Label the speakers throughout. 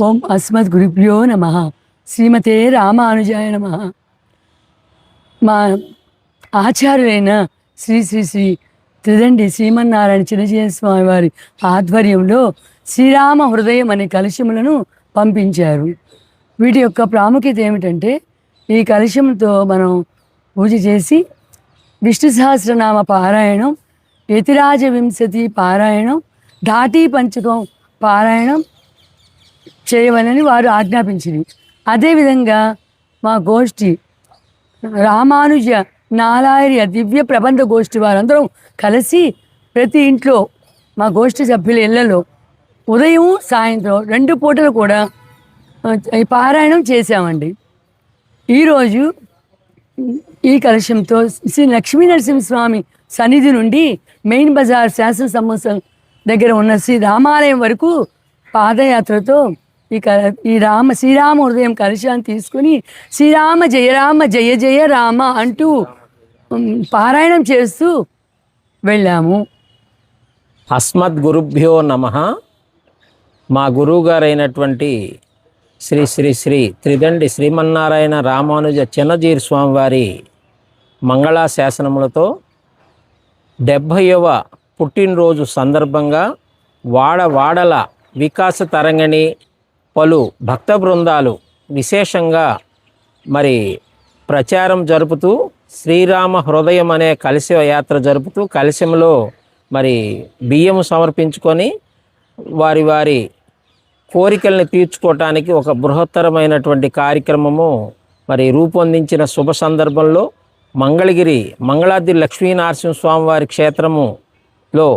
Speaker 1: ఓం అస్మద్ గురుభ్యో నమః. శ్రీమతే రామానుజాయ నమః. మా ఆచార్యులైన శ్రీ శ్రీ శ్రీ త్రిదండి శ్రీమన్నారాయణ చిన్నజీవ స్వామి వారి ఆధ్వర్యంలో శ్రీరామ హృదయం అనే కలశములను పంపించారు. వీటి యొక్క ప్రాముఖ్యత ఏమిటంటే, ఈ కలశంతో మనం పూజ చేసి విష్ణు సహస్రనామ పారాయణం, యతిరాజ వింశతి పారాయణం, ఘాటీ పంచకం పారాయణం చేయవలని వారు ఆజ్ఞాపించింది. అదేవిధంగా మా గోష్ఠి రామానుజ నాలార్య దివ్య ప్రబంధ గోష్ఠి వారందరం కలిసి ప్రతి ఇంట్లో మా గోష్ఠి సభ్యుల ఇళ్లలో ఉదయం సాయంత్రం 2 పూటలు కూడా ఈ పారాయణం చేశామండి. ఈరోజు ఈ కలశంతో శ్రీ లక్ష్మీ నరసింహస్వామి సన్నిధి నుండి మెయిన్ బజార్ శాసన సమూహం దగ్గర ఉన్న శ్రీ రామాలయం వరకు పాదయాత్రతో ఈ శ్రీరామ హృదయం కలశాన్ని తీసుకుని శ్రీరామ జయ జయ రామ అంటూ పారాయణం చేస్తూ వెళ్ళాము.
Speaker 2: అస్మద్ గురుభ్యో నమః. మా గురువుగారైనటువంటి శ్రీ శ్రీ శ్రీ త్రిదండి శ్రీమన్నారాయణ రామానుజ చిన్నజీర్ స్వామివారి మంగళాశాసనములతో 70వ పుట్టినరోజు సందర్భంగా వాడల వికాస తరంగిణి పలు భక్త బృందాలు విశేషంగా మరి ప్రచారం జరుపుతూ శ్రీరామ హృదయం అనే కలశ యాత్ర జరుపుతూ కలశంలో మరి బియ్యము సమర్పించుకొని వారి కోరికల్ని తీర్చుకోవటానికి ఒక బృహత్తరమైనటువంటి కార్యక్రమము మరి రూపొందించిన శుభ సందర్భంలో మంగళగిరి లక్ష్మీనరసింహ స్వామి వారి క్షేత్రములో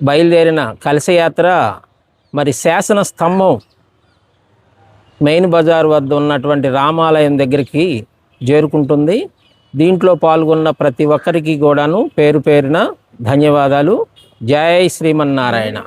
Speaker 2: బయలుదేరిన కలశయాత్ర మరి శాసన స్తంభం మెయిన్ బజార్ వద్ద ఉన్నటువంటి రామాలయం దగ్గరికి చేరుకుంటుంది. దీంట్లో పాల్గొన్న ప్రతి ఒక్కరికి కూడాను పేరు పేరున ధన్యవాదాలు. జై శ్రీమన్నారాయణ.